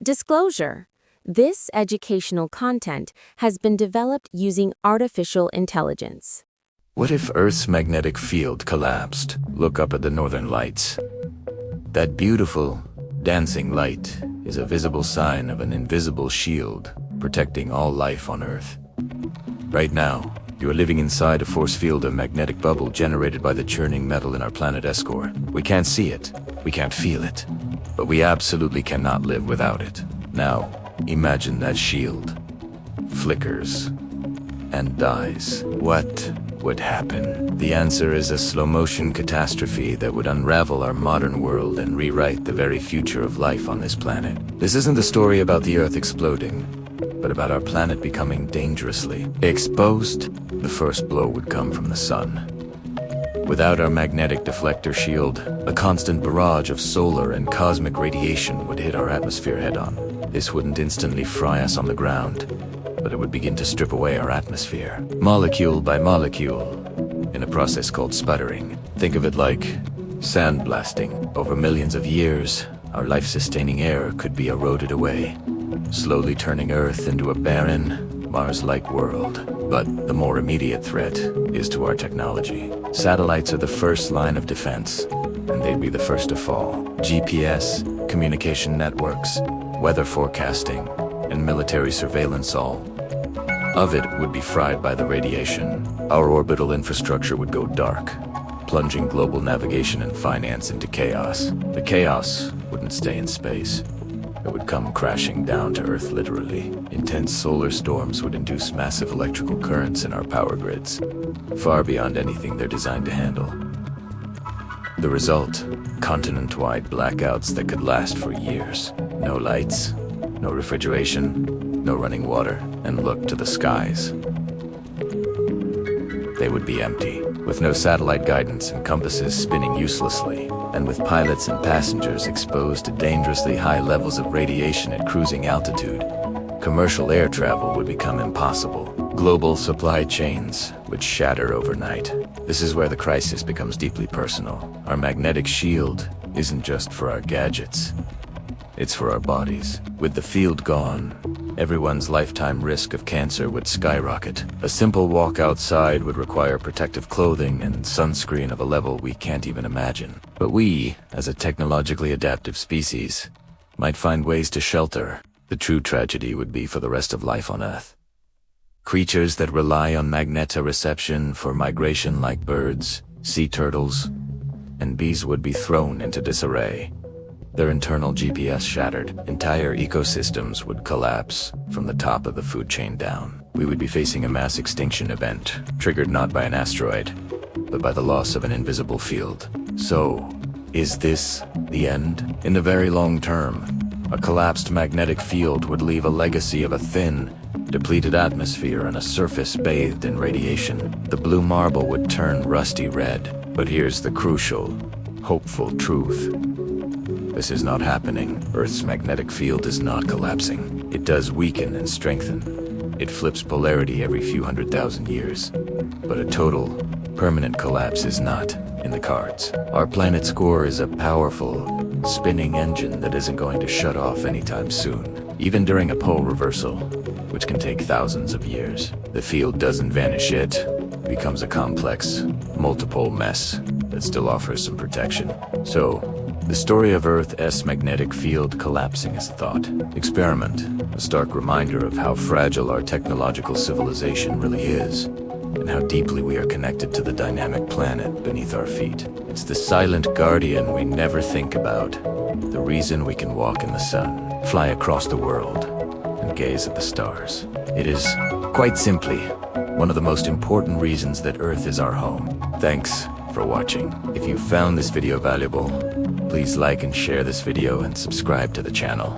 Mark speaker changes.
Speaker 1: Disclosure: this educational content has been developed using artificial intelligence.
Speaker 2: What if Earth's magnetic field collapsed? Look up at the northern lights. That beautiful, dancing light is a visible sign of an invisible shield protecting all life on Earth. Right now, you are living inside a force field, a magnetic bubble generated by the churning metal in our planet Escor. We can't see it, we can't feel it, but we absolutely cannot live without it. Now, imagine that shield flickers and dies. What would happen? The answer is a slow-motion catastrophe that would unravel our modern world and rewrite the very future of life on this planet. This isn't the story about the Earth exploding, but about our planet becoming dangerously exposed. The first blow would come from the sun. Without our magnetic deflector shield, a constant barrage of solar and cosmic radiation would hit our atmosphere head-on. This wouldn't instantly fry us on the ground, but it would begin to strip away our atmosphere, molecule by molecule, in a process called sputtering. Think of it like sandblasting. Over millions of years, our life-sustaining air could be eroded away, slowly turning Earth into a barren, Mars-like world. But the more immediate threat is to our technology. Satellites are the first line of defense, and they'd be the first to fall. GPS, communication networks, weather forecasting, and military surveillance, all of it would be fried by the radiation. Our orbital infrastructure would go dark, plunging global navigation and finance into chaos. The chaos wouldn't stay in space. It would come crashing down to Earth literally. Intense solar storms would induce massive electrical currents in our power grids, far beyond anything they're designed to handle. The result, continent-wide blackouts that could last for years. No lights, no refrigeration, no running water, and look to the skies. They would be empty, with no satellite guidance and compasses spinning uselessly, and with pilots and passengers exposed to dangerously high levels of radiation at cruising altitude. Commercial air travel would become impossible. Global supply chains would shatter overnight. This is where the crisis becomes deeply personal. Our magnetic shield isn't just for our gadgets. It's for our bodies. With the field gone, everyone's lifetime risk of cancer would skyrocket. A simple walk outside would require protective clothing and sunscreen of a level we can't even imagine. But we, as a technologically adaptive species, might find ways to shelter. The true tragedy would be for the rest of life on Earth. Creatures that rely on magnetoreception for migration, like birds, sea turtles, and bees, would be thrown into disarray. Their internal GPS shattered. Entire ecosystems would collapse from the top of the food chain down. We would be facing a mass extinction event, triggered not by an asteroid, but by the loss of an invisible field. So, is this the end? In the very long term, a collapsed magnetic field would leave a legacy of a thin, depleted atmosphere and a surface bathed in radiation. The blue marble would turn rusty red. But here's the crucial, hopeful truth. This is not happening. Earth's magnetic field is not collapsing. It does weaken and strengthen. It flips polarity every few 100,000 years. But a total, permanent collapse is not in the cards. Our planet's core is a powerful, spinning engine that isn't going to shut off anytime soon. Even during a pole reversal, which can take thousands of years, the field doesn't vanish. It becomes a complex, multiple mess that still offers some protection. So, the story of Earth's magnetic field collapsing is a thought experiment, a stark reminder of how fragile our technological civilization really is, and how deeply we are connected to the dynamic planet beneath our feet. It's the silent guardian we never think about, the reason we can walk in the sun, fly across the world, and gaze at the stars. It is, quite simply, one of the most important reasons that Earth is our home. Thanks for watching. If you found this video valuable, please like and share this video and subscribe to the channel.